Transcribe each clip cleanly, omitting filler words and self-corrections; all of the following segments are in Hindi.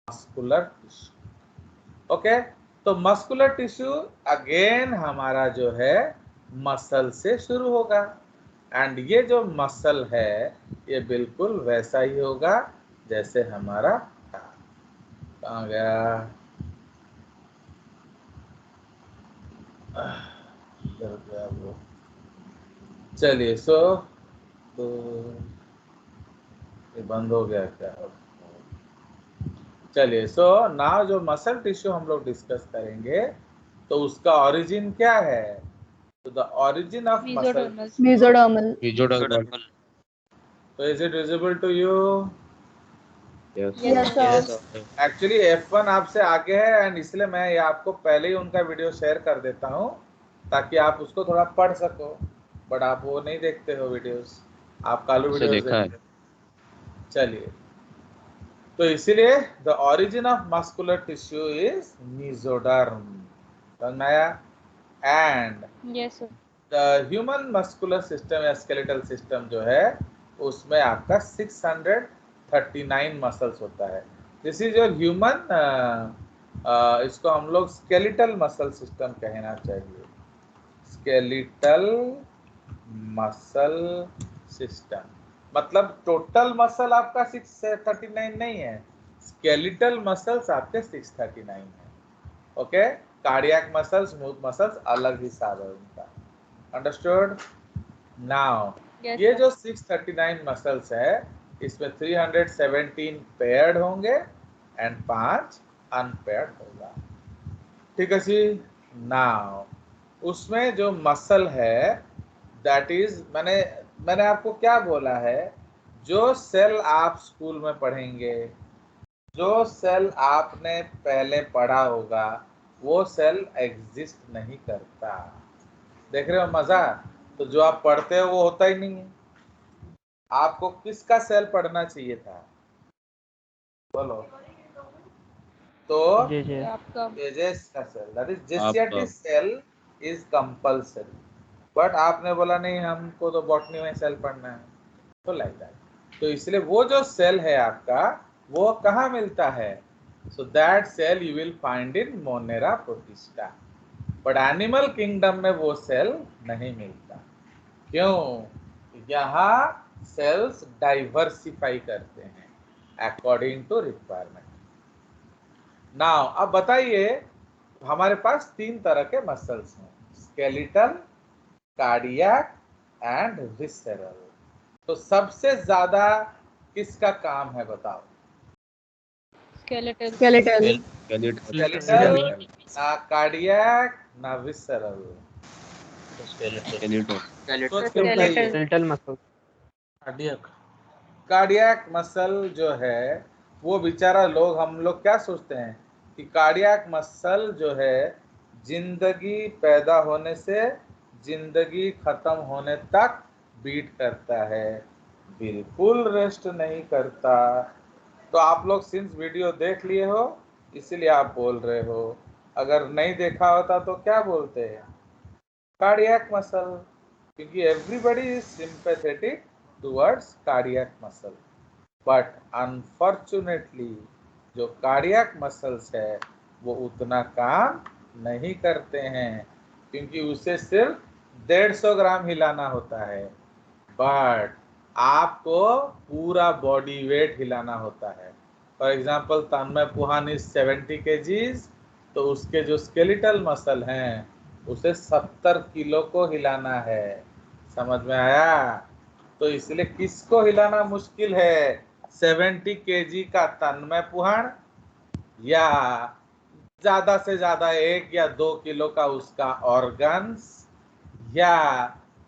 Muscular tissue. ओके, तो मस्कुलर टिश्यू अगेन हमारा जो है मसल से शुरू होगा, एंड ये जो मसल है ये बिल्कुल वैसा ही होगा जैसे हमारा, कहाँ गया, इधर गया वो, चलिए। सो तो ये बंद हो गया क्या? चलिए, सो नाउ जो मसल टिश्यू हम लोग डिस्कस करेंगे तो उसका ओरिजिन क्या है? तो the origin of muscle, mesodermal. Mesodermal. तो is it visible to you? Yes yes yes sir. Sir. Actually F1 आपसे आगे है, एंड इसलिए मैं ये आपको पहले ही उनका वीडियो शेयर कर देता हूँ ताकि आप उसको थोड़ा पढ़ सको, बट आप वो नहीं देखते हो वीडियोस, आप कालू उसे वीडियोस देखा है। देखते हो। चलिए, तो इसीलिए the origin of muscular tissue is mesoderm, समझ में आया? And yes sir. The human muscular system या स्केलेटल सिस्टम जो है उसमें आपका 639 मसल्स होता है। दिस इज योर ह्यूमन, इसको हम लोग स्केलेटल मसल सिस्टम कहना चाहिए, स्केलेटल मसल सिस्टम। मतलब टोटल मसल आपका 639 नहीं है, स्केलेटल मसल्स आपके 639 है। Okay, cardiac muscles, smooth muscles अलग हिसाब है उनका। अंडरस्टूड? नाउ ये जो 639 मसल्स है इसमें 317 पेयर्ड होंगे एंड 5 अनपेयर्ड होगा। ठीक है जी। नाउ उसमें जो मसल है दैट इज, मैंने आपको क्या बोला है, जो सेल आप स्कूल में पढ़ेंगे, जो सेल आपने पहले पढ़ा होगा वो सेल एग्जिस्ट नहीं करता। देख रहे हो मजा? तो जो आप पढ़ते हो वो होता ही नहीं है। आपको किसका सेल पढ़ना चाहिए था? बोलो। तो एजेस का सेल, दैट इज जेसियाटिक सेल इज कंपल्सरी, बट आपने बोला नहीं हमको तो बॉटनी में सेल पढ़ना है, तो लाइक दैट। तो इसलिए वो जो सेल है आपका वो कहाँ मिलता है? So that cell you will find in Monera Protista, but animal kingdom में वो सेल नहीं मिलता। क्यों? यहाँ सेल्स डाइवर्सिफाई करते हैं अकॉर्डिंग टू रिक्वायरमेंट। नाउ अब बताइए, हमारे पास 3 तरह के मसल्स हैं, स्केलेटल, कार्डियक एंड विसरल। तो सबसे ज्यादा किसका काम है बताओ? स्केलेटल। स्केलेटल, ना कार्डियक ना विसरल। सोच के बताइए। Skeletal muscle. कार्डियक मसल जो है वो बेचारा लोग, हम लोग क्या सोचते हैं कि कार्डियक मसल जो है जिंदगी पैदा होने से जिंदगी खत्म होने तक बीट करता है, बिल्कुल रेस्ट नहीं करता। तो आप लोग सिंस वीडियो देख लिए हो इसीलिए आप बोल रहे हो, अगर नहीं देखा होता तो क्या बोलते हैं? कार्डियक मसल, क्योंकि everybody is sympathetic towards cardiac muscle, but unfortunately जो कार्डियक मसल्स है वो उतना काम नहीं करते हैं, क्योंकि उसे सिर्फ 150 ग्राम हिलाना होता है, बट आपको पूरा बॉडी वेट हिलाना होता है। For example Tanmay Puhan is 70 kgs, तो उसके जो स्केलेटल मसल हैं उसे 70 किलो को हिलाना है। समझ में आया? तो इसलिए किसको हिलाना मुश्किल है, 70 kg का तन्मय पुहान या ज्यादा से ज्यादा 1 या 2 किलो का उसका ऑर्गन्स, या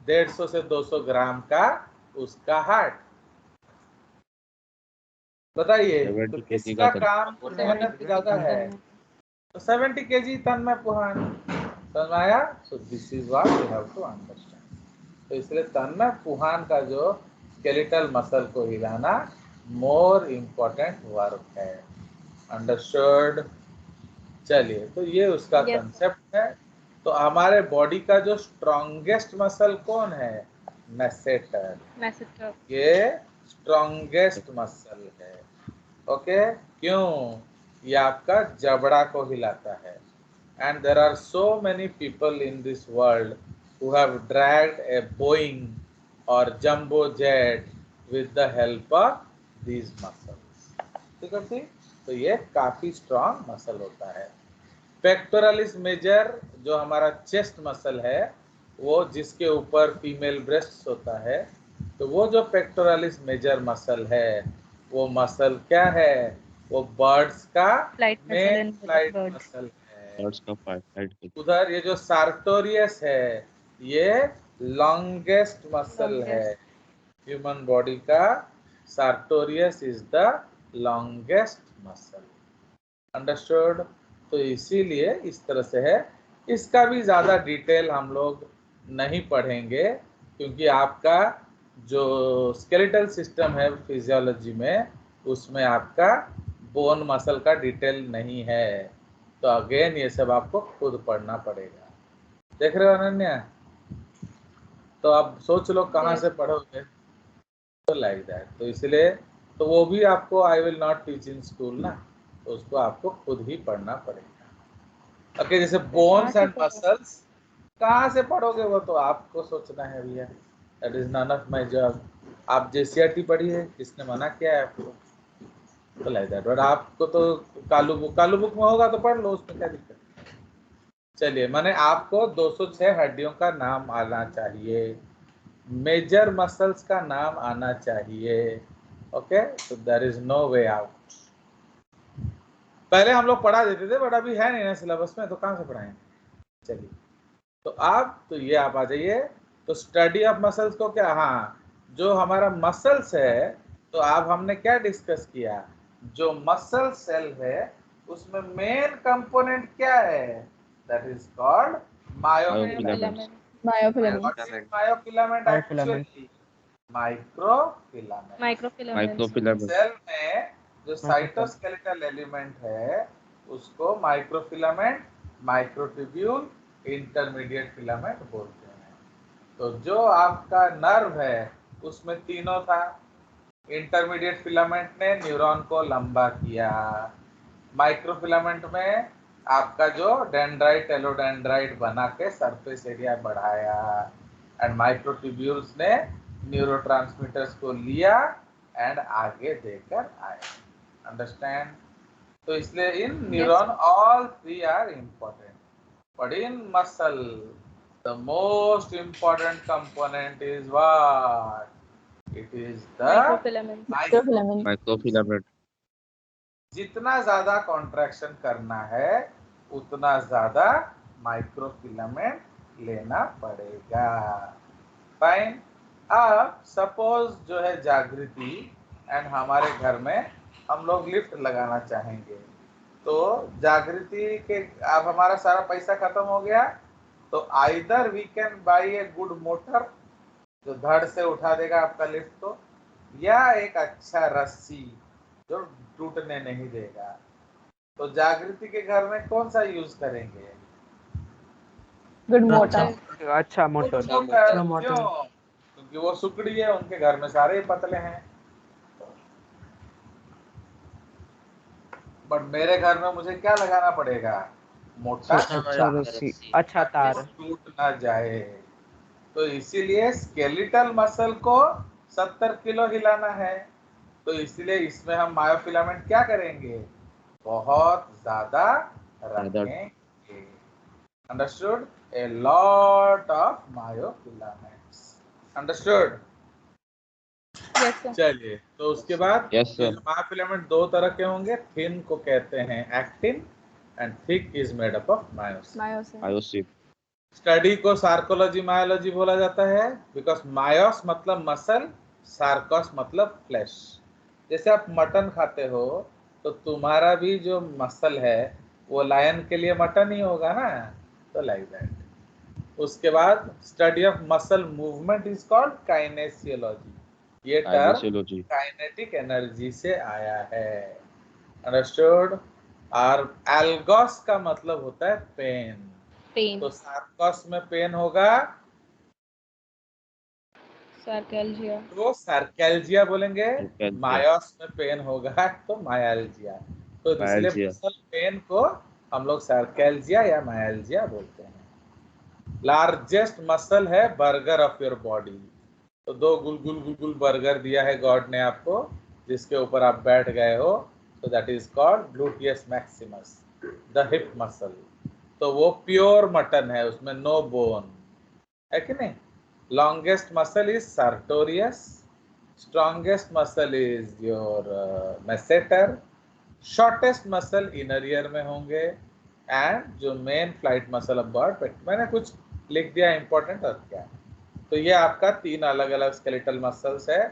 150 से 200 ग्राम का उसका हार्ट? बताइए, तो किसका काम मेहनत ज्यादा है? तो 70 kg तन्मय पुहान। समझ में आया? So this is what you have to understand. तो इसलिए तन्मय पुहान का जो स्केलेटल मसल को हिलाना मोर इम्पोर्टेंट वर्क है। अंडरस्टूड? चलिए, तो ये उसका कंसेप्ट है। तो हमारे बॉडी का जो स्ट्रॉन्गेस्ट मसल कौन है? मैसेटर। ये स्ट्रॉन्गेस्ट मसल है। ओके, क्यों? ये आपका जबड़ा को हिलाता है। And there are so many people in this world who have dragged a Boeing और jumbo jet with the help of these muscles. ठीक है, तो ये काफी स्ट्रॉन्ग मसल होता है। पेक्टोरलिस मेजर जो हमारा चेस्ट मसल है, वो जिसके ऊपर फीमेल ब्रेस्ट होता है, तो वो जो पेक्टोरलिस मेजर मसल है, वो मसल क्या है? वो बर्ड्स का मेन फ्लाइट मसल है। बर्ड्स का फ्लाइट। उधर ये जो सार्टोरियस है, ये लॉन्गेस्ट मसल है ह्यूमन बॉडी का। Sartorius is the longest muscle. Understood? तो इसीलिए इस तरह से है। इसका भी ज़्यादा डिटेल हम लोग नहीं पढ़ेंगे, क्योंकि आपका जो स्केलेटल सिस्टम है फिजियोलॉजी में, उसमें आपका बोन मसल का डिटेल नहीं है। तो अगेन ये सब आपको खुद पढ़ना पड़ेगा। देख रहे हो अनन्या? तो आप सोच लो कहाँ से पढ़ोगे, तो लाइक दैट। तो इसलिए तो वो भी आपको I will not teach in school ना, तो उसको आपको खुद ही पढ़ना पड़ेगा। ओके, जैसे बोन्स एंड मसल्स कहाँ से पढ़ोगे वो तो आपको सोचना है भैया, that is none of my job. आप जेसीआरटी पढ़ी है, किसने मना किया है आपको? तो लाइक दैट। बट आपको तो कालू बुक में होगा तो पढ़ लो, उसमें क्या दिक्कत है। चलिए, माने आपको 206 हड्डियों का नाम आना चाहिए, मेजर मसल्स का नाम आना चाहिए। ओके, तो there is no way out. पहले हम लोग पढ़ा देते थे, बट अभी है नहीं ना सिलेबस में, तो कहाँ से पढ़ाएंगे। चलिए, तो आप तो ये आप आ जाइए। तो स्टडी ऑफ मसल्स को क्या, हाँ, जो हमारा मसल्स है, तो आप हमने क्या डिस्कस किया, जो मसल सेल है उसमें मेन कंपोनेंट क्या है? That is called myofilament. Myofilament actually microfilament. Cell में जो साइटोस्केलेटल एलिमेंट है, उसको माइक्रोफिलामेंट, माइक्रोट्यूब्यूल, इंटरमीडिएट फिलामेंट बोलते हैं। तो जो आपका नर्व है उसमें तीनों था। इंटरमीडिएट फिलामेंट ने न्यूरॉन को लंबा किया, माइक्रोफिलामेंट में आपका जो डेंड्राइट टेलोडेंड्राइट बना के सरफेस एरिया बढ़ाया, एंड माइक्रोट्यूब्यूल्स ने न्यूरोट्रांसमीटर्स को लिया एंड आगे देकर आए। अंडरस्टैंड? तो इसलिए in neuron all three are important, but in muscle the most important component is what? It is the microfilament. जितना ज्यादा कॉन्ट्रैक्शन करना है, उतना ज्यादा माइक्रोफिलामेंट लेना पड़ेगा। फाइन। अब सपोज जो है जागृति एंड हमारे घर में हम लोग लिफ्ट लगाना चाहेंगे, तो जागृति के अब हमारा सारा पैसा खत्म हो गया, तो either we can buy a good motor जो धड़ से उठा देगा आपका लिफ्ट को, या एक अच्छा रस्सी जो टूटने नहीं देगा। तो जागृति के घर में कौन सा यूज करेंगे? Good motor. अच्छा मोटर। क्यों? क्योंकि वो सुकड़ी है, उनके घर में सारे ही पतले हैं। बट मेरे घर में मुझे क्या लगाना पड़ेगा? मोटा अच्छा रस्सी, अच्छा तार, टूट ना जाए। तो इसीलिए स्केलेटल मसल को 70 किलो हिलाना है, तो इसलिए इसमें हम मायोफिलामेंट क्या करेंगे? बहुत ज्यादा रखेंगे। Understood? A lot of myofilaments. Understood? चलिए, तो उसके बाद मायोफिलामेंट दो तरह के होंगे। थिन को कहते हैं actin, and thick is made up of myosin. Study को सार्कोलॉजी मायोलॉजी बोला जाता है, बिकॉज मायोस मतलब मसल, सार्कोस मतलब फ्लैश। जैसे आप मटन खाते हो, तो तुम्हारा भी जो मसल है वो लायन के लिए मटन ही होगा ना, तो लाइक दैट। उसके बाद study of muscle movement is called काइनेसियोलॉजी। ये टर्म काइनेटिक एनर्जी से आया है। अंडरस्टूड? और एल्गोस का मतलब होता है पेन। तो सार्कस में पेन होगा तो सार्कैल्जिया बोलेंगे, मायोस में पेन होगा तो मायाल्जिया। तो इसलिए Myalgia. मसल पेन को हम लोग सर्कैल्जिया या मायल्जिया बोलते हैं। लार्जेस्ट मसल है बर्गर ऑफ योर बॉडी। तो दो गुलगुल गुलगुल बर्गर दिया है गॉड ने आपको, जिसके ऊपर आप बैठ गए हो, तो that is called gluteus Maximus, the hip muscle. तो वो प्योर मटन है, उसमें नो बोन है कि नहीं। Longest muscle is sartorius, strongest muscle is your masseter, shortest muscle inner ear में होंगे, एंड जो main flight muscle of bird, मैंने कुछ लिख दिया इंपॉर्टेंट और क्या। तो ये आपका 3 अलग अलग स्केलेटल मसल्स है,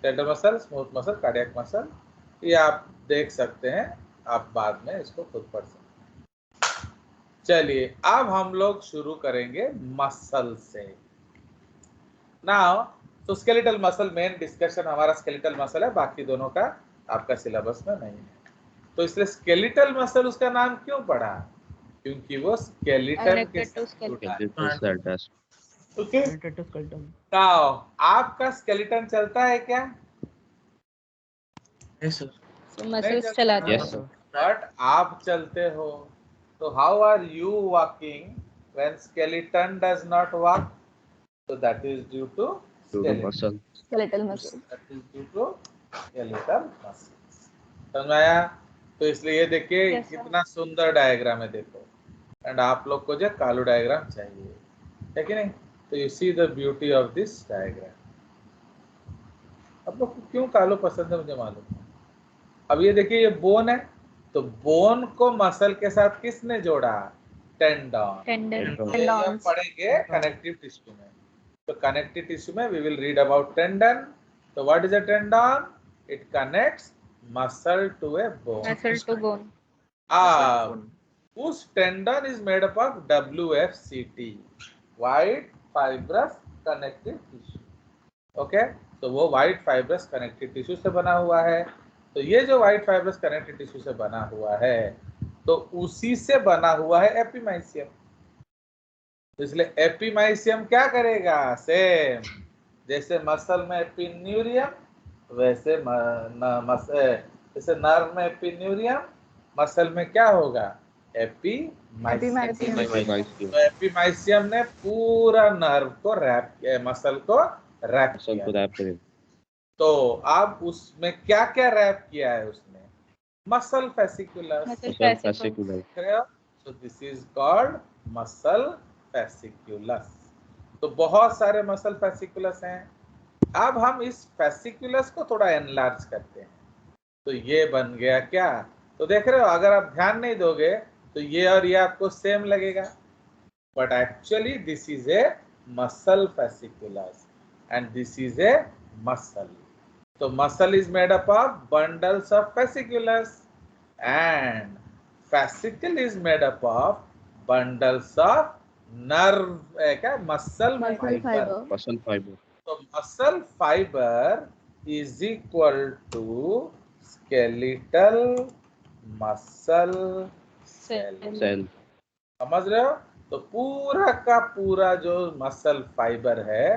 tender muscle, smooth muscle, cardiac muscle. ये आप देख सकते हैं, आप बाद में इसको खुद पढ़ सकते हैं। चलिए अब हम लोग शुरू करेंगे मसल से। नाउ तो स्केलेटल मसल मेन डिस्कशन हमारा स्केलेटल मसल है, बाकी दोनों का आपका सिलेबस में नहीं है। तो इसलिए स्केलेटल मसल उसका नाम क्यों पड़ा, क्योंकि वो स्केलेटन के साथ जुड़ा है। ओके, बताओ आपका स्केलेटन चलता है क्या? मसल्स चलाते Yes, हैं। sir. बट आप चलते हो, तो how are you walking when skeleton does not walk? So that is due to Due to muscle. Skeletal muscle. That is due to skeletal muscles. समझ में आया? तो इसलिए ये देखिए Yes, sir. कितना सुंदर डायग्राम है, देखो। एंड आप लोग को जो कालू डायग्राम चाहिए है कि नहीं? तो you see the beauty of this diagram. आप लोग को क्यों कालू पसंद है मुझे मालूम है। अब ये देखिए ये बोन है, तो बोन को मसल के साथ किसने जोड़ा? टेंडन। टेंडन। पढ़ेंगे कनेक्टिव टिश्यू में। तो कनेक्टिव टिश्यू में we will read about tendon. तो what is a tendon? It connects muscle to a bone. Muscle to bone. उस tendon is made up of WFCT, white fibrous connective tissue. Okay, तो वो वाइड फाइब्रस कनेक्टिव टिश्यू से बना हुआ है। तो ये जो वाइड फाइब्रस कनेक्टिव टिश्यू से बना हुआ है, तो उसी से बना हुआ है एपिमाइसियम। तो इसलिए एपिमाइसियम क्या करेगा? सेम जैसे मसल में एपिन्यूरियम, वैसे जैसे नर्व में एपिन्यूरियम, मसल में क्या होगा? एपिमाइसियम। तो एपिमाइसियम ने पूरा नर्व को रैप किया, मसल को रैप किया। तो अब उसमें क्या क्या रैप किया है उसने? Muscle fasciculus. So this is called muscle fasciculus. तो बहुत सारे मसल फेसिकुलस हैं। अब हम इस फेसिकुलस को थोड़ा एनलार्ज करते हैं, तो ये बन गया क्या? तो देख रहे हो, अगर आप ध्यान नहीं दोगे तो ये और ये आपको सेम लगेगा, but actually this is a muscle fasciculus and this is a muscle. तो muscle is made up of bundles of fasciculus and fascicle is made up of bundles of nerve, क्या? muscle fiber. So muscle fiber is equal to skeletal muscle cell. समझ रहे हो? तो पूरा का पूरा जो मसल फाइबर है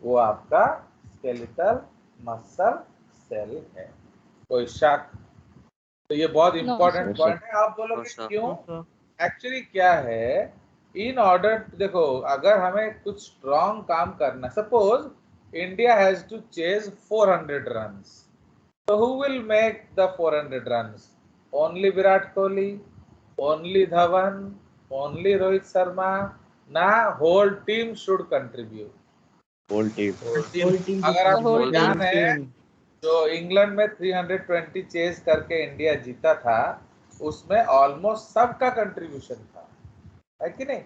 वो आपका स्केलेटल मसल सेल है। कोई शक? तो ये बहुत इंपॉर्टेंट पॉइंट है। आप बोलोगे क्यों? एक्चुअली क्या है, इन ऑर्डर, देखो अगर हमें कुछ स्ट्रॉन्ग काम करना, suppose India has to chase 400 runs, तो who will make the 400 runs? Only Virat Kohli, only Dhawan, only Rohit Sharma? ना, whole team should contribute. Whole team. अगर आपको ध्यान है, जो इंग्लैंड में 320 चेज करके इंडिया जीता था, उसमें ऑलमोस्ट सबका कंट्रीब्यूशन था, है कि नहीं?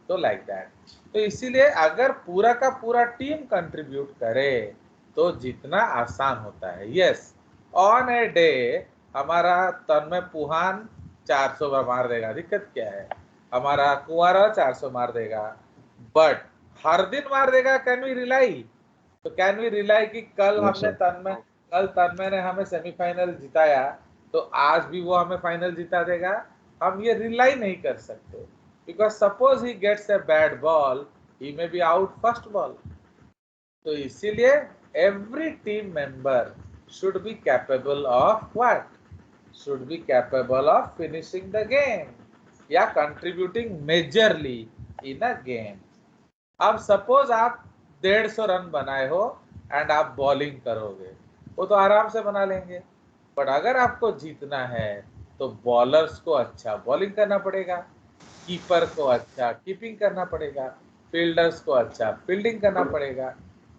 तो लाइक दैट। तो इसीलिए अगर पूरा का पूरा टीम कंट्रीब्यूट करे तो जीतना आसान होता है। यस, ऑन ए डे हमारा तन्मय पुहान 400 मार देगा, दिक्कत क्या है? हमारा कुंवारा 400 मार देगा, बट हर दिन मार देगा, कैन वी रिलाई? तो कैन वी रिलाई कि कल तन्मय ने हमें सेमीफाइनल जिताया, तो आज भी वो हमें फाइनल जिता देगा? हम ये रिलाई नहीं कर सकते, because suppose he gets a bad ball, he may be out first ball. तो इसीलिए every team member should be capable of what? should be capable of finishing the game या contributing majorly in a game. अब सपोज आप 150 रन बनाए हो एंड आप बॉलिंग करोगे, वो तो आराम से बना लेंगे, बट अगर आपको जीतना है तो बॉलर्स को अच्छा बॉलिंग करना पड़ेगा, कीपर को अच्छा कीपिंग करना पड़ेगा, फील्डर्स को अच्छा फील्डिंग करना पड़ेगा.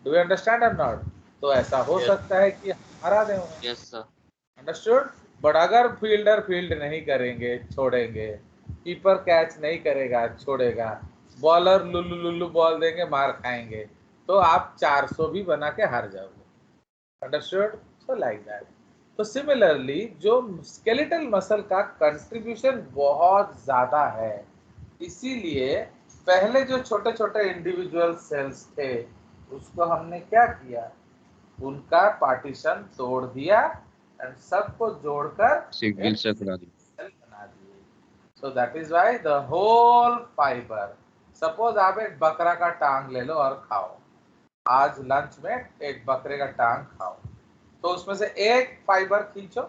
डू यू अंडरस्टैंड और नॉट? तो ऐसा हो सकता है कि हरा दें उन्हें. Yes sir. अंडरस्टूड. बट अगर फील्डर फील्ड नहीं करेंगे, छोड़ेंगे, कीपर कैच नहीं करेगा, छोड़ेगा, बॉलर लुल्लू लुल्लू बॉल देंगे, मार खाएंगे, तो आप 400 भी बना के हार जाओगे. अंडरस्टूड? So like that. तो सिमिलरली जो स्केलेटल मसल का कंट्रीब्यूशन बहुत ज्यादा है, इसीलिए पहले जो छोटे छोटे इंडिविजुअल सेल्स थे उसको हमने क्या किया, उनका पार्टीशन तोड़ दिया एंड सबको जोड़कर सिंगल सेल बना दी. बना दिए. So that is why the whole fibre. Suppose आप एक बकरा का टांग ले लो और खाओ, आज लंच में एक बकरे का टांग खाओ, तो उसमें से एक फाइबर खींचो.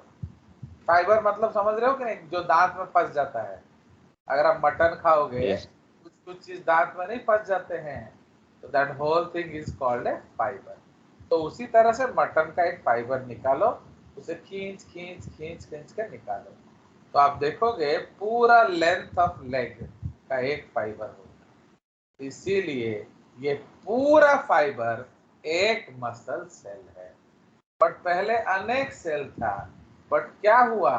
फाइबर मतलब समझ रहे हो कि नहीं, जो दांत में फंस जाता है. अगर आप मटन खाओगे, कुछ कुछ चीज दांत में नहीं फंस जाते हैं, तो that whole thing is called a fibre. तो उसी तरह से मटन का एक फाइबर निकालो, उसे खींच खींच खींच खींच के निकालो, तो आप देखोगे पूरा लेंथ ऑफ लेग का एक फाइबर होगा. इसीलिए ये पूरा फाइबर एक मसल सेल है. बट पहले अनेक सेल था, बट क्या हुआ,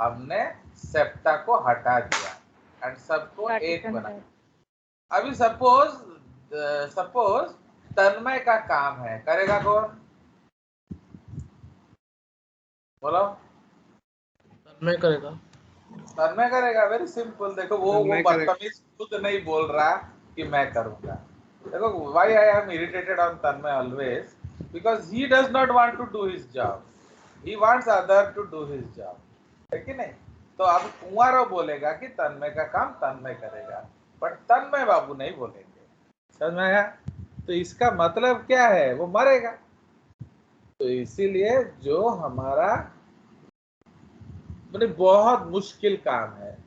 हमने सेप्टा को हटा दिया एंड सबको एक बना. अभी सपोज तन्मय का काम है, करेगा कौन? बोलो. तन्मय करेगा. तन्मय करेगा. Very simple. देखो वो बदतमीज खुद नहीं बोल रहा कि मैं करूंगा. देखो why I am irritated on Tanmay always, because he does not want to do his job, he wants other to do his job, है कि नहीं? तो अब कुंवारो बोलेगा कि तन्मय का काम तन्मय करेगा, बट तन्मय बाबू नहीं बोलेंगे. समझ में आया? तो इसका मतलब क्या है, वो मरेगा. तो इसीलिए जो हमारा मतलब बहुत मुश्किल काम है,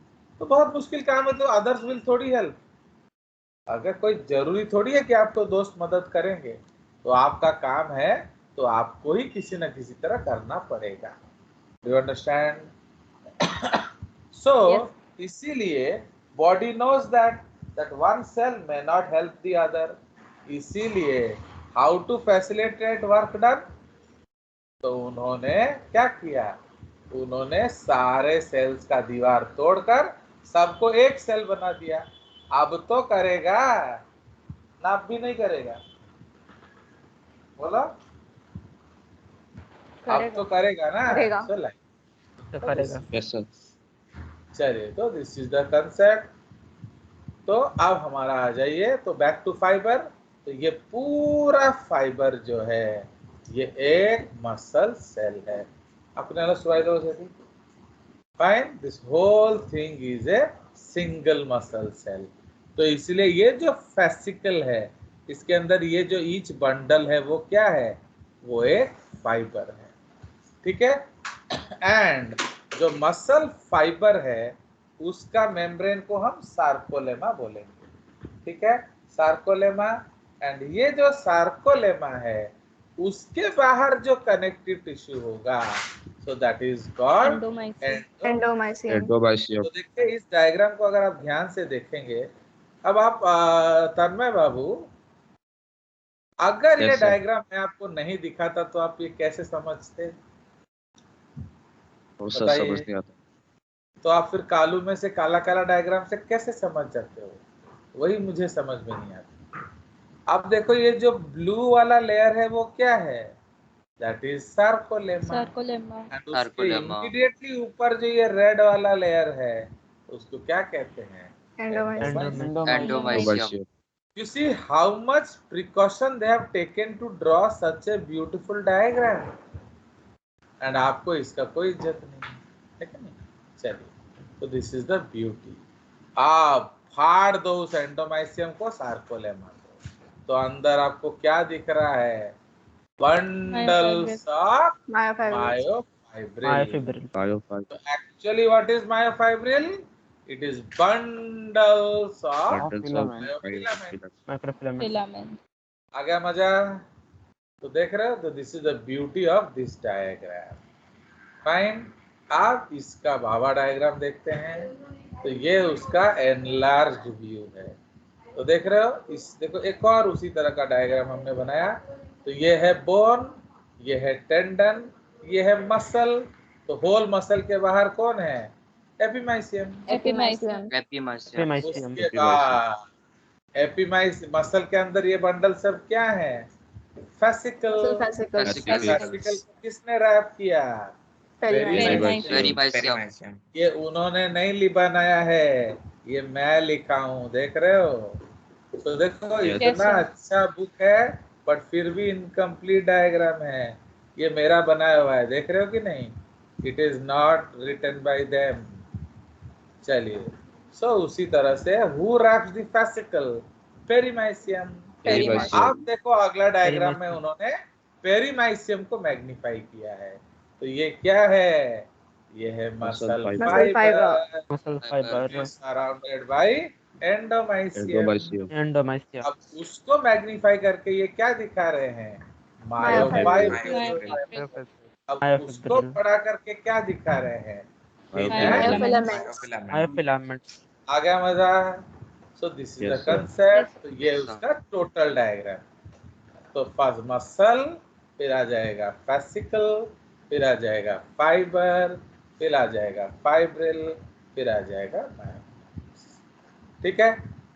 तो बहुत मुश्किल काम है, तो अदर्स विल थोड़ी हेल्प. अगर कोई जरूरी थोड़ी है कि आपको दोस्त मदद करेंगे, तो आपका काम है तो आपको ही किसी न किसी तरह करना पड़ेगा. Do you understand? सो इसीलिए body knows that one cell may not help the other. इसीलिए how to facilitate work done, तो उन्होंने क्या किया, उन्होंने सारे सेल्स का दीवार तोड़कर सबको एक सेल बना दिया. अब तो करेगा ना, अब भी नहीं करेगा? बोलो. अब तो करेगा ना? करेगा. Yes sir. चलिए, तो दिस इज द कंसेप्ट. तो अब हमारा आ जाइए तो बैक टू फाइबर. तो ये पूरा फाइबर जो है ये एक मसल सेल है. अपने सुवाइदो से fine. This whole thing is a single muscle cell. तो इसलिए ये जो फैसिकल है, इसके अंदर ये जो ईच बंडल है वो क्या है, वो एक फाइबर है. ठीक है. एंड जो मसल फाइबर है उसका मेम्ब्रेन को हम सार्कोलेमा बोलेंगे. ठीक है, सार्कोलेमा. एंड ये जो सार्कोलेमा है उसके बाहर जो कनेक्टिव टिश्यू होगा, सो दैट इज कॉल्ड एंडोमाइसियम. तो देखिए इस डायग्राम को अगर आप ध्यान से देखेंगे, अब आप तन्मय बाबू, अगर ये डायग्राम मैं आपको नहीं दिखाता तो आप ये कैसे समझते? समझ नहीं आता. तो आप फिर कालू में से काला काला डायग्राम से कैसे समझ जाते हो? वही मुझे समझ में नहीं आता. अब देखो ये जो ब्लू वाला लेयर है वो क्या है, दैट इज सार्कोलेमा. इमीडिएटली ऊपर जो ये रेड वाला लेयर है उसको क्या कहते हैं? Endomysium. You see how much precaution they have taken to draw such a beautiful diagram. And आपको इसका कोई इज्जत नहीं है, ठीक है ना? चलिए, तो दिस इज द ब्यूटी. आप फाड़ दो उस एंडोमाइसियम को, सार्कोलेमा को, तो अंदर आपको क्या दिख रहा है? Bundles of मायोफाइबर्स. Myofibril. So actually what is myofibril? It is bundles of myofilament. Microfilament. Filament. आ गया मजा? तो देख रहे हो, तो this is the beauty of this diagram. Fine. आप इसका भावा डायग्राम देखते हैं, तो ये उसका एनलार्ज्ड व्यू है। तो देख रहे हो, इस देखो एक और उसी तरह का डायग्राम हमने बनाया। तो ये है बोन, ये है टेंडन, ये है मसल। तो होल मसल के बाहर कौन है? एपिमाइसियम। Epimysium. Epimysium. उसके बाद एपिमाइस मसल के अंदर ये बंडल सब क्या है? फेसिकल। Fascicles. फेसिकल को किसने रैप किया? Perimysium. ये उन्होंने नहीं बनाया है, ये मैं लिखा हूँ, देख रहे हो? तो देखो इतना अच्छा बुक है, बट फिर भी इनकम्प्लीट डायग्राम है। ये मेरा बनाया हुआ है, देख रहे हो कि नहीं? It is not written by them. चलिए, सो उसी तरह से who wraps the fascicle? Perimysium. आप देखो अगला डायग्राम में उन्होंने पेरीमाइसियम को मैग्नीफाई किया है। तो ये क्या है? ये है muscle fibre surrounded by endomysium. Endomysium. अब उसको मैग्नीफाई करके ये क्या दिखा रहे हैं? मायोफाइब्रिल। अब उसको बड़ा करके क्या दिखा रहे हैं? Myofilament. आ गया मजा? सो दिस इज द कंसेप्ट। तो ये उसका टोटल डायग्राम। तो फर्स्ट मसल, फिर आ जाएगा फेसिकल, फिर आ जाएगा फाइबर, फिर आ जाएगा फाइब्रिल, फिर आ जाएगा मायोफिलामेंट्स। ठीक है।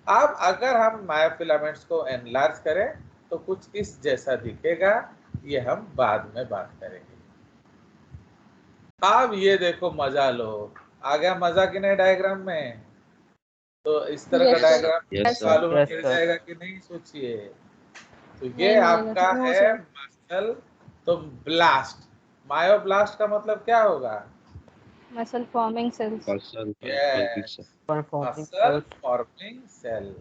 अब अगर हम मायोफिलामेंट्स को एनलार्ज करें तो कुछ इस जैसा दिखेगा, ये हम बाद में बात करेंगे। अब ये देखो मजा लो, आ गया मजा कि नहीं डायग्राम में? तो इस तरह का डायग्राम मालूम मिल जाएगा कि नहीं, सोचिए। तो ये आपका है मसल। तो ब्लास्ट, मायोब्लास्ट का मतलब क्या होगा? Muscle forming cells. Muscle forming cell.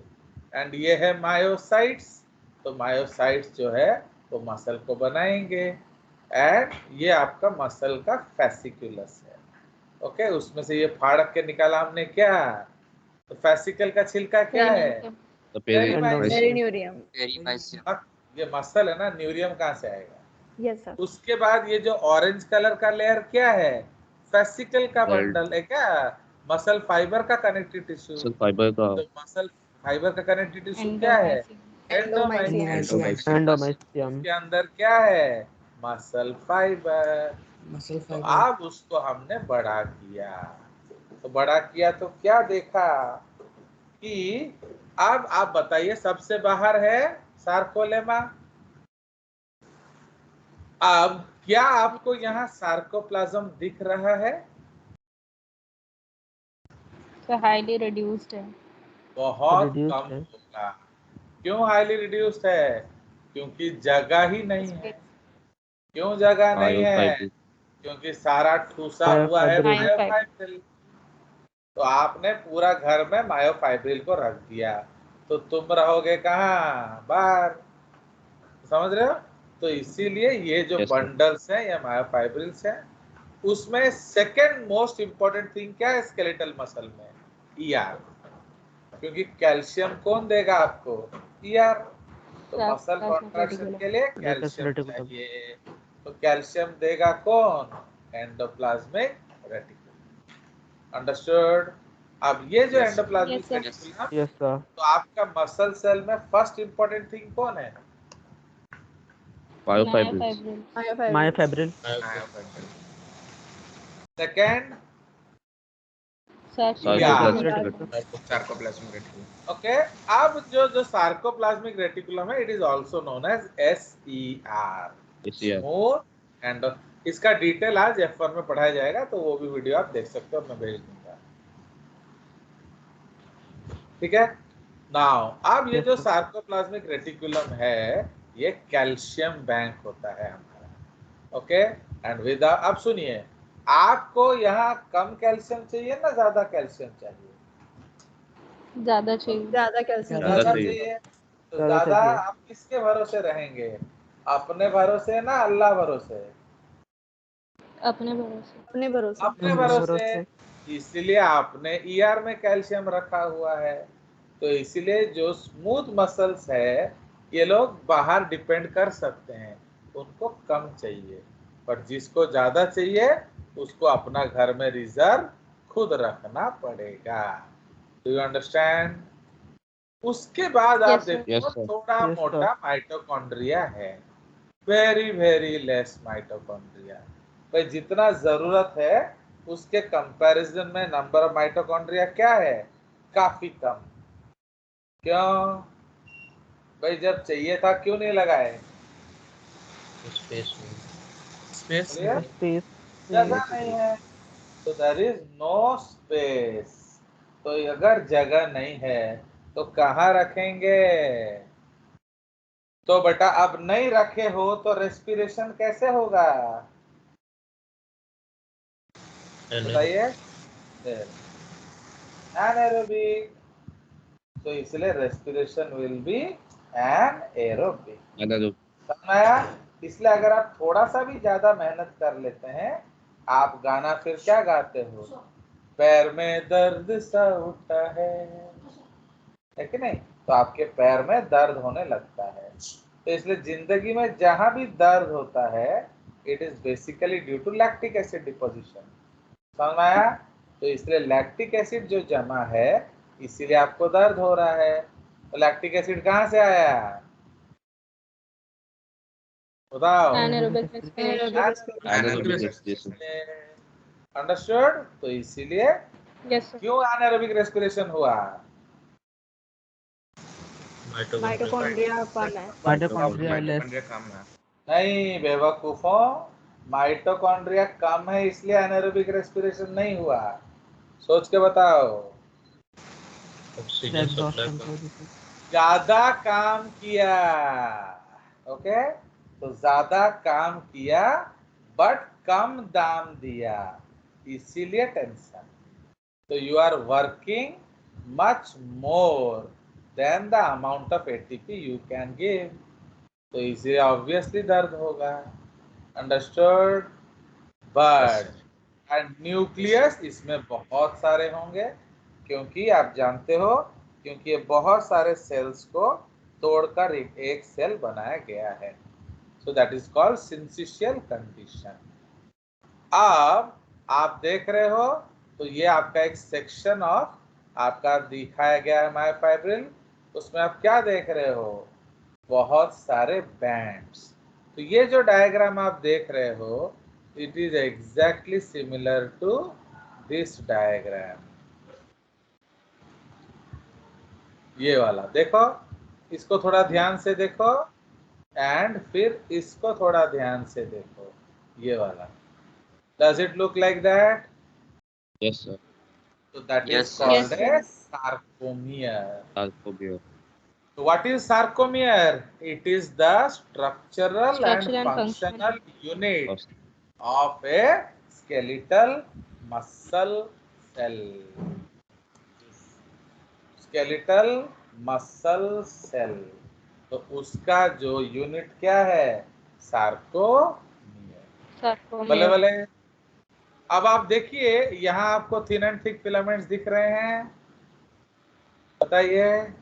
And ये है मायोसाइट्स। तो मायोसाइट्स जो है वो मसल को बनाएंगे। एंड ये आपका मसल का फेसिकुलस है। ओके, उसमें से ये फाड़ के निकाला हमने क्या? तो फेसिकल का छिलका क्या है? Perineurium. ये मसल है ना, न्यूरियम कहाँ से आएगा? Yes sir. उसके बाद ये जो ऑरेंज कलर का लेयर क्या है? फेसिकल का बंडल है क्या? मसल फाइबर का कनेक्टिव टिश्यू। तो मसल फाइबर का कनेक्टिव टिश्यू क्या है? एंडोमाइसियम। उसके अंदर क्या है? Muscle fibre. तो अब उसको हमने बड़ा किया। तो बड़ा किया तो क्या देखा कि अब आप बताइए, सबसे बाहर है सार्कोलेमा। अब क्या आपको यहाँ सार्कोप्लाज्म दिख रहा है? So highly reduced है। बहुत कम होगा। क्यों हाईली रिड्यूस्ड है? क्योंकि जगह ही नहीं है। क्यों जगह नहीं है? क्योंकि सारा ठूसा हुआ है मायोफाइब्रिल। तो आपने पूरा घर में मायोफाइब्रिल को रख दिया, तो तुम रहोगे कहाँ? बाहर। समझ रहे हो? तो इसीलिए ये जो बंडल्स हैं, ये मायोफाइब्रिल्स हैं। उसमें सेकेंड मोस्ट इंपॉर्टेंट थिंग क्या है स्केलेटल मसल में? ईआर। क्योंकि कैल्शियम कौन देगा आपको? ईआर। तो मसल कॉन्ट्रैक्शन के लिए कैल्शियम चाहिए। तो कैल्शियम देगा कौन? Endoplasmic reticulum. अंडरस्टूड? अब ये जो एंडोप्लाज्मिक रेटिकुलम, तो आपका मसल सेल में फर्स्ट इंपॉर्टेंट थिंग कौन है? Myofibril. Second sarcoplasmic reticulum. Okay. अब जो सार्कोप्लाज्मिक रेटिकुलम है, it is also known as SER, smooth and. इसका डिटेल आज F1 में पढ़ाया जाएगा, तो वो भी वीडियो आप देख सकते हो, मैं भेज दूंगा। ठीक है। नाउ अब ये जो सार्कोप्लाज्मिक रेटिकुलम है, ये कैल्शियम बैंक होता है हमारा। ओके। एंड विद, अब सुनिए, आपको यहाँ कम कैल्शियम चाहिए ना ज्यादा कैल्शियम चाहिए? ज्यादा चाहिए। ज्यादा चाहिए। तो ज्यादा आप किसके भरोसे रहेंगे? अपने भरोसे ना अल्लाह भरोसे? अपने भरोसे। अपने भरोसे। अपने भरोसे, इसलिए आपने ईआर में कैल्शियम रखा हुआ है। तो इसलिए जो स्मूथ मसल्स है ये लोग बाहर डिपेंड कर सकते हैं, उनको कम चाहिए, पर जिसको ज्यादा चाहिए उसको अपना घर में रिजर्व खुद रखना पड़ेगा। Do you understand? उसके बाद आप Yes, sir. यस देखो सर। थोड़ा Yes, sir. मोटा माइटोकॉन्ड्रिया है, वेरी वेरी लेस माइटोकॉन्ड्रिया। भाई जितना जरूरत है उसके कंपैरिजन में नंबर ऑफ माइटोकॉन्ड्रिया क्या है, काफी कम। क्यों भाई, जब चाहिए था क्यों नहीं लगाए? Space space Clear? Space. जगह नहीं है, तो देयर इज नो स्पेस। तो अगर जगह नहीं है तो कहाँ रखेंगे? तो बेटा अब नहीं रखे हो तो रेस्पिरेशन कैसे होगा बताइए? एनारोबिक, तो इसलिए respiration will be anaerobic. समझ आया? इसलिए अगर आप थोड़ा सा भी ज्यादा मेहनत कर लेते हैं, आप गाना फिर क्या गाते हो, पैर में दर्द सा उठा है कि नहीं? तो आपके पैर में दर्द होने लगता है। तो इसलिए जिंदगी में जहां भी दर्द होता है it is basically due to lactic acid deposition. समझ में आया? तो इसलिए लैक्टिक एसिड जो जमा है इसीलिए आपको दर्द हो रहा है। तो लैक्टिक एसिड कहाँ से आया बताओ? Anaerobic respiration. अंडरस्टूड? तो इसीलिए Yes, sir. क्यों एनारोबिक रेस्पिरेशन हुआ? माइटोकॉन्ड्रिया कम है। Mitochondria less. माइटोकॉन्ड्रिया कम है। नहीं बेवकूफों, माइटोकॉन्ड्रिया कम है इसलिए एनारोबिक रेस्पिरेशन नहीं हुआ। सोच के बताओ। ऑक्सीजन सप्लाई Exhaustion का की वजह से. ज्यादा काम किया, ओके? तो ज्यादा काम किया बट कम दाम दिया, इसीलिए टेंशन। तो you are working much more than the amount of ATP you can give, तो इसीलिए ऑब्वियसली दर्द होगा। अंडरस्टूड? बट एंड न्यूक्लियस इसमें बहुत सारे होंगे, क्योंकि आप जानते हो, क्योंकि ये बहुत सारे सेल्स को तोड़कर एक सेल बनाया गया है। So that is called syncytial condition. अब आप देख रहे हो तो ये आपका एक सेक्शन ऑफ आपका दिखाया गया है मायोफाइब्रिल। उसमें आप क्या देख रहे हो, बहुत सारे बैंड्स। तो ये जो डायग्राम आप देख रहे हो it is exactly similar to this diagram. ये वाला देखो, इसको थोड़ा ध्यान से देखो एंड फिर इसको थोड़ा ध्यान से देखो, ये वाला। Does it look like that? Yes sir. So that Yes, is sir. called Yes, a sarcomere. Sarcomere. So what is sarcomere? It is the structural and Structure and functional function. unit Of- of a skeletal muscle cell. Skeletal muscle cell. तो उसका जो यूनिट क्या है, सार्कोमियर। भले Sarcomere. भले। अब आप देखिए यहाँ आपको थिन एंड थिक फिलामेंट्स दिख रहे हैं, बताइए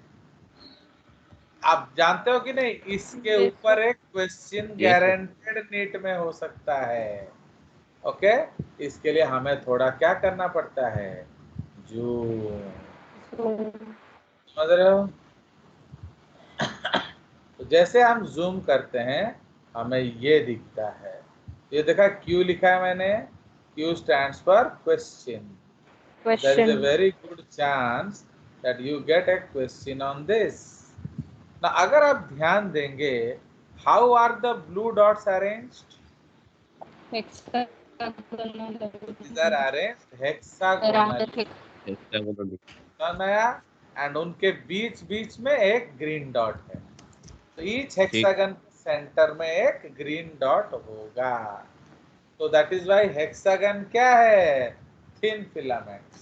आप जानते हो कि नहीं? इसके Yes, ऊपर sir. एक question Yes, sir. Guaranteed NEET में हो सकता है, ओके? इसके लिए हमें थोड़ा क्या करना पड़ता है, जूम। समझ रहे हो? तो जैसे हम जूम करते हैं हमें ये दिखता है, ये देखा क्यू लिखा है मैंने, Q stands for question. There is a Question. very good chance that you get a question on this. Now, अगर आप ध्यान देंगे, how are the blue dots arranged? Hexagonal. These are arranged Around the hexagonally. thick. Hexagonal. नया, and उनके बीच बीच में एक ग्रीन डॉट है। तो each hexagon के सेंटर में एक ग्रीन डॉट होगा। तो that is why hexagon क्या है, thin filaments,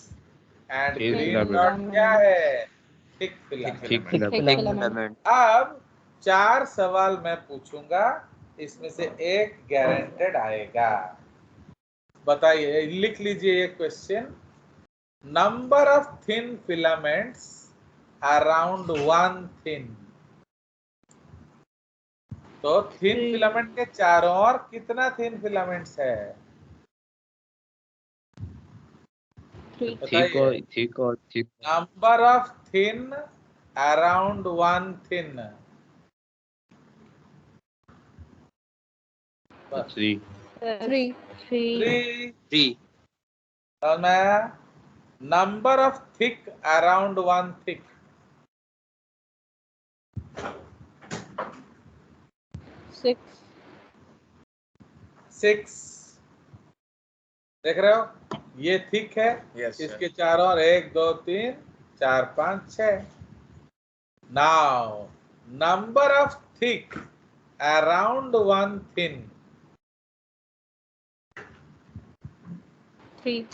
and Thin green filament. dot क्या है, thick Thick filament। Thick filament. filament. अब 4 सवाल मैं पूछूंगा, इसमें से एक गारंटेड आएगा। बताइए, लिख लीजिए ये question. Number of thin filaments around one thin. तो थिन फिलामेंट के चारों ओर कितना थिन फिलामेंट्स है? ठीक और ठीक। Number of thin around one thin. 3 number of thick around one thick. 6। देख रहे हो, ये थिक है। Yes, sir. इसके चारों ओर 1 2 3 4 5 6। Now number of thick around one thin. 3।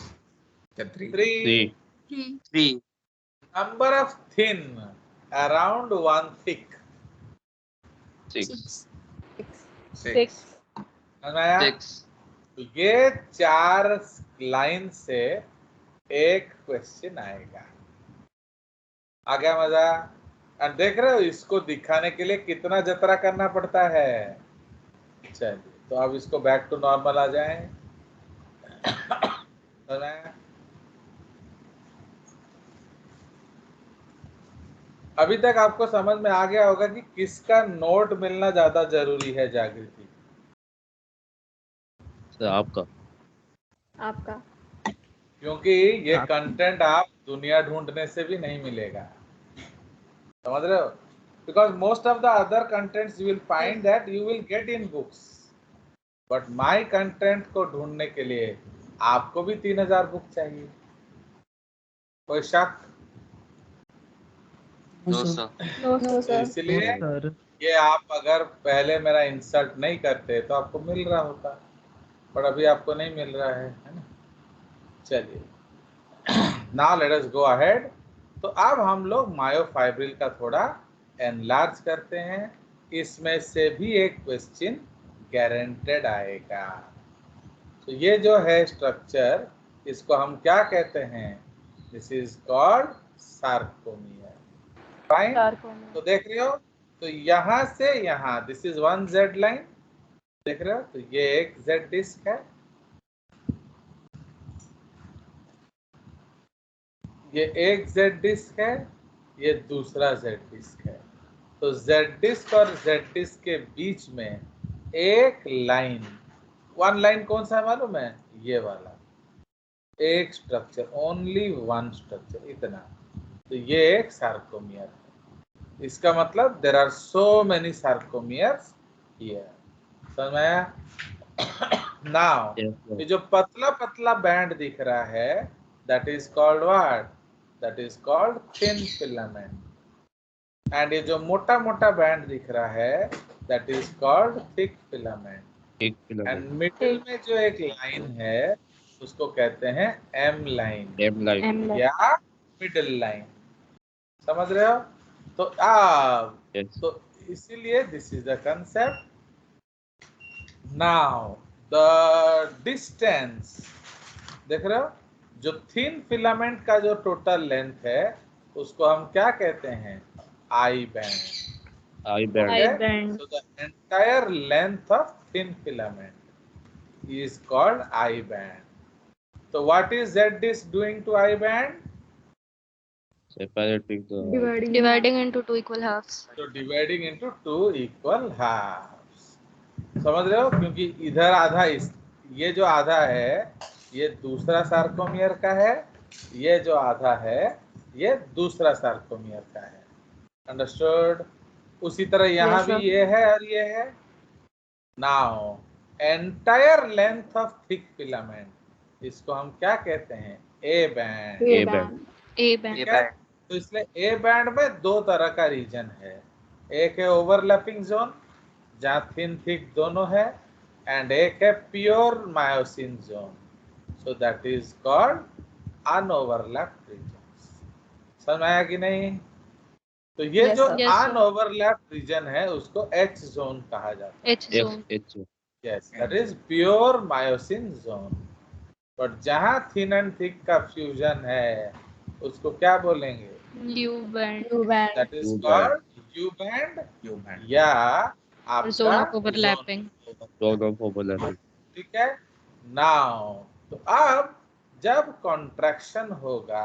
3 number of thin around one thick. 6 तो ये 4 लाइन से एक क्वेश्चन आएगा। आ गया मजा? और देख रहे हो, इसको दिखाने के लिए कितना जतरा करना पड़ता है। चलिए, तो अब इसको बैक टू नॉर्मल आ जाएं। अभी तक आपको समझ में आ गया होगा कि किसका नोट मिलना ज्यादा जरूरी है जागृति? आपका। क्योंकि ये कंटेंट आप दुनिया ढूंढने से भी नहीं मिलेगा, समझ रहे हो? Because most of the other contents you will find that you will get in books, but my content को ढूंढने के लिए आपको भी 3000 बुक चाहिए। कोई शक? No sir. तो इसलिए ये आप अगर पहले मेरा इंसल्ट नहीं करते तो आपको मिल रहा होता, पर अभी आपको नहीं मिल रहा है ना? चलिए, now let us go ahead. तो अब हम लोग मायोफाइब्रिल का थोड़ा एनलार्ज करते हैं। इसमें से भी एक क्वेश्चन गारंटेड आएगा। तो ये जो है स्ट्रक्चर, इसको हम क्या कहते हैं? This is called sarcomere. Fine. तो देख रहे हो, तो यहां से यहां this is one Z line. देख रहे हो, तो ये एक जेड डिस्क है, ये एक जेड डिस्क है, ये दूसरा जेड डिस्क है। तो जेड डिस्क और जेड डिस्क के बीच में एक लाइन, वन लाइन कौन सा है मालूम है? ये वाला। एक स्ट्रक्चर, ओनली वन स्ट्रक्चर, इतना। तो ये एक सार्कोमियर है। इसका मतलब there are so many sarcomeres here. समझ में आया? नाउ ये जो पतला पतला बैंड दिख रहा है, that is called what? That is called thin filament. And ये जो मोटा मोटा बैंड दिख रहा है, that is called thick filament. And middle में जो एक लाइन है, उसको कहते हैं एम लाइन या मिडिल लाइन। समझ रहे हो? तो तो इसीलिए this is the concept. Now the distance, देख रहे हो, जो थिन फिलामेंट का जो टोटल लेंथ है, उसको हम क्या कहते हैं? I band. So the entire length of thin filament is called I band. So what is Z disc doing to I band? Separating the Dividing into two equal halves. So dividing into two equal halves. समझ रहे हो? क्योंकि इधर आधा, इस ये जो आधा है, ये दूसरा सार्कोमियर का है, ये जो आधा है, ये दूसरा सार्कोमियर का है। अंडरस्टूड? उसी तरह यहाँ भी ये है और ये है। Now entire length of thick filament, इसको हम क्या कहते हैं? A band. तो इसलिए ए बैंड में दो तरह का रीजन है। एक है ओवरलैपिंग जोन, जहाँ थिन थिक दोनों है, एंड एक है pure myosin zone. So that is called unoverlapped region. समझ आया कि नहीं? तो ये जो अनओवरलैप रीजन है, उसको एच जोन कहा जाता है। H zone. Yes, that is pure myosin zone. But जहां थिन एंड थिक का फ्यूजन है उसको क्या बोलेंगे? U band U band. That is U band. Called you band U band. या or आपका zone of zone. overlapping. Zone of overlapping. ठीक है। नाउ तो अब जब कॉन्ट्रैक्शन होगा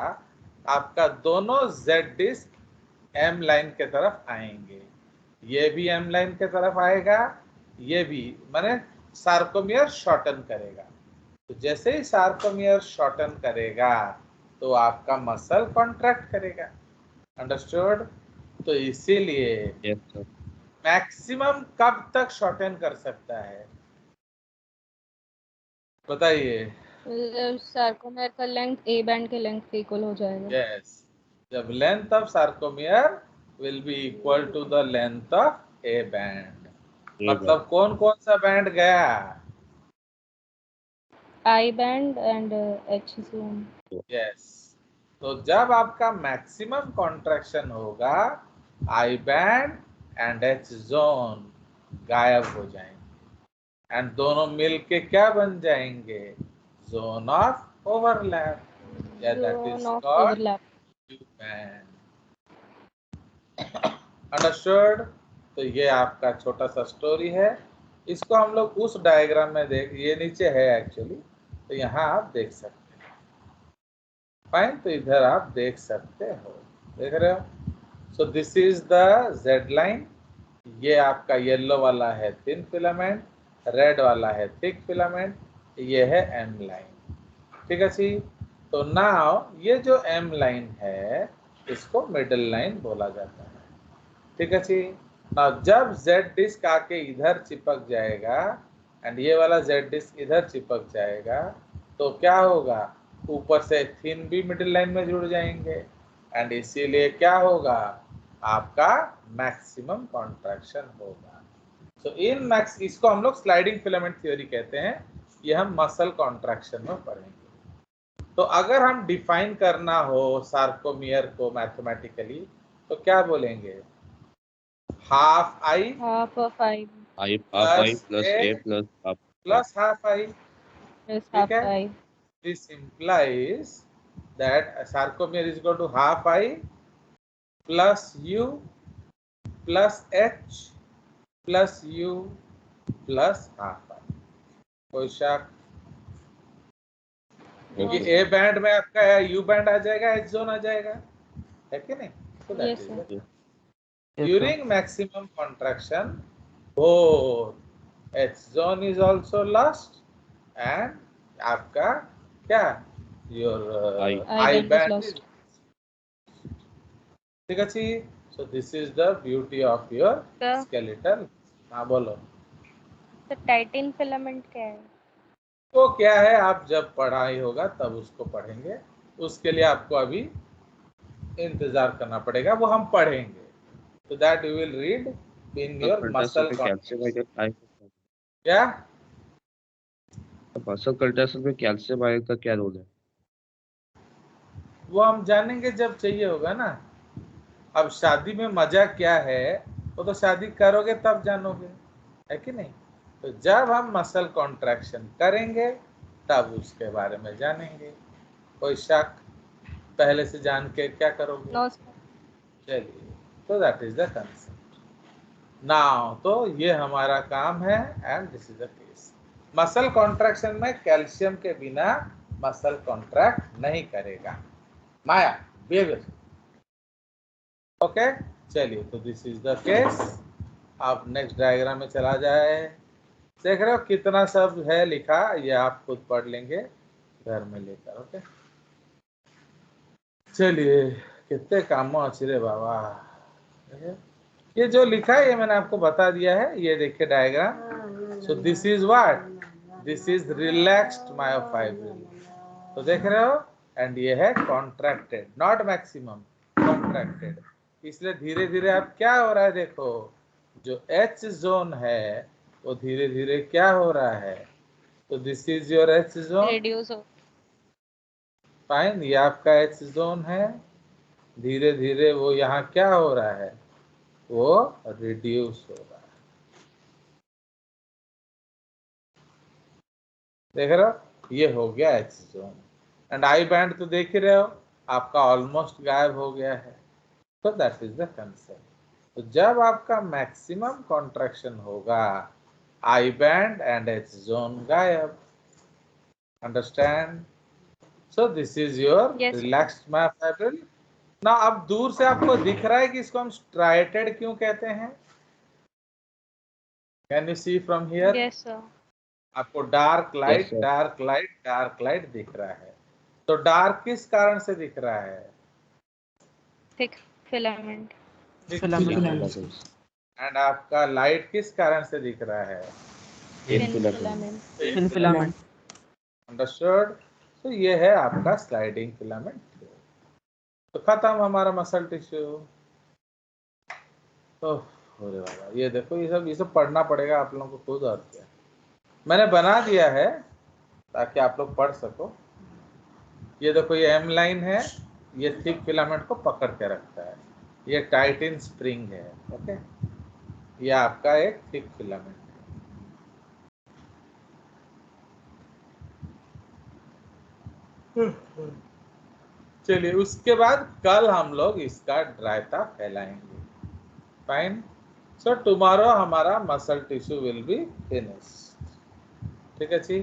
आपका दोनों जेड डिस्क एम लाइन के तरफ आएंगे, ये भी एम लाइन के तरफ आएगा, ये भी, माने सार्कोमियर शॉर्टन करेगा। तो जैसे ही सार्कोमियर शॉर्टन करेगा तो आपका मसल कॉन्ट्रैक्ट करेगा। अंडरस्टूड? तो इसीलिए Yes, sir. मैक्सिमम कब तक शॉर्टन कर सकता है बताइए? सार्कोमेर का लेंथ A बैंड के लेंथ के इक्वल हो जाएगा। यस, जब length of sarcomere will be equal to the length of A band. A मतलब band. कौन कौन सा बैंड गया? I band and H zone. Yes, तो जब आपका मैक्सिमम कॉन्ट्रैक्शन होगा I band and H zone गायब हो जाएंगे एंड दोनों मिलके क्या बन जाएंगे? जोन ऑफ ओवरलैप, या that is Zone of called overlap. You band. Understood? तो ये आपका छोटा सा स्टोरी है। इसको हम लोग उस डायग्राम में देख, ये नीचे है एक्चुअली, तो यहाँ आप देख सकते हैं। फाइन, तो इधर आप देख सकते हो, देख रहे हो? सो this is the Z line. ये आपका येलो वाला है थिन फिलामेंट, रेड वाला है थिक फिलामेंट, ये है एम लाइन। ठीक है जी। तो नाउ ये जो एम लाइन है इसको मिडल लाइन बोला जाता है। ठीक है जी। ना जब जेड डिस्क आके इधर चिपक जाएगा एंड ये वाला जेड डिस्क इधर चिपक जाएगा तो क्या होगा? ऊपर से थिन भी मिडिल लाइन में जुड़ जाएंगे एंड इसीलिए क्या होगा? आपका मैक्सिमम कॉन्ट्रैक्शन होगा। सो इन मैक्स, इसको हम लोग स्लाइडिंग फिलामेंट थ्योरी कहते हैं। ये हम मसल कॉन्ट्रैक्शन में पढ़ेंगे। तो अगर हम डिफाइन करना हो सार्कोमियर को मैथमेटिकली तो क्या बोलेंगे? Half I Half of I I half I plus plus A A plus half I. Plus half I. plus ठीक half है। I. This implies that sarcomere is equal to half I plus U plus H plus U plus half I। कोई शक? क्योंकि No, ए बैंड में आपका यू बैंड आ जाएगा, एच जोन आ जाएगा, है कि नहीं? So that Yes, is sir. it. Yes, sir. During maximum contraction, both H zone is also lost and आपका क्या? Your I. I I band is band is lost. ठीक है जी। So this is the beauty of your Sir, skeletal। हाँ बोलो। तो टाइटिन फिलामेंट क्या है? वो क्या है आप जब पढ़ाई होगा तब उसको पढ़ेंगे, उसके लिए आपको अभी इंतजार करना पड़ेगा, वो हम पढ़ेंगे। तो that you will read in तो योर कल्टासल मसल पे कैल्शियम कॉन्ट्रैक्शन। आयन क्या? मसल कल्टासल पे कैल्शियम आयन का क्या रोल है? वो हम जानेंगे जब चाहिए होगा ना। अब शादी में मजा क्या है वो तो शादी करोगे तब जानोगे, है कि नहीं? तो जब हम मसल कॉन्ट्रैक्शन करेंगे तब उसके बारे में जानेंगे। कोई शक? पहले से जान के क्या करोगे? No, sir. चलिए, तो that is the concept now. तो ये हमारा काम है and this is the case. Muscle contraction में कैल्शियम के बिना मसल कॉन्ट्रैक्ट नहीं करेगा। माया, बिहेवियर। ओके, चलिए, तो दिस इज द केस। अब नेक्स्ट डायग्राम में चला जाए। देख रहे हो कितना सब है लिखा, ये आप खुद पढ़ लेंगे घर में लेकर। ओके, चलिए, कितने काम अच्छे रे बाबा। ये जो लिखा है ये मैंने आपको बता दिया है। ये देखिए diagram. So this is what? This is relaxed myofibril. तो देख रहे हो, एंड ये है कॉन्ट्रैक्टेड, नॉट मैक्सिमम, कॉन्ट्रैक्टेड। इसलिए धीरे धीरे अब क्या हो रहा है, देखो जो एच जोन है वो धीरे धीरे क्या हो रहा है? तो this is your H zone. Reduce हो. फाइन, ये आपका एच जोन है। धीरे धीरे वो यहाँ क्या हो रहा है? वो रिड्यूस हो रहा है। देख रहे हो? ये हो गया H zone. And I band तो देख ही रहे हो आपका ऑलमोस्ट गायब हो गया है। तो दैट इज द कंसेप्ट। तो जब आपका मैक्सिमम कॉन्ट्रैक्शन होगा I band and H zone गायब। Understand? So this is your Yes, sir. Relaxed myofibril. ना अब दूर से आपको दिख रहा है कि इसको हम स्ट्राइटेड क्यों कहते हैं? Can you see from here? Yes, sir. आपको dark light sir. Dark light dark light दिख रहा है। तो डार्क किस कारण से दिख रहा है? Thick filament. Filament. एंड आपका लाइट किस कारण से दिख रहा है? Thin filament. filament. Thin filament. Understood? तो ये है आपका स्लाइडिंग फिलामेंट। तो खत्म हमारा मसल टिश्यू। अरे वाला, ये देखो ये सब पढ़ना पड़ेगा आप लोगों को खुद। और क्या मैंने बना दिया है ताकि आप लोग पढ़ सको। ये देखो ये एम लाइन है, ये थिक फिलामेंट को पकड़ के रखता है। ये टाइटिन स्प्रिंग है। ओके, ये आपका एक थिक फिलामेंट है। चलिए उसके बाद कल हम लोग इसका ड्राइता फैलाएंगे। फाइन। सो टुमारो हमारा muscle tissue will be finished. ठीक है जी।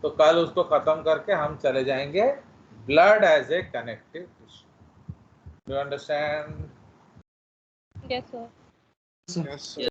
तो कल उसको खत्म करके हम चले जाएंगे blood as a connective tissue. Do you understand? Yes, sir. Yes, sir.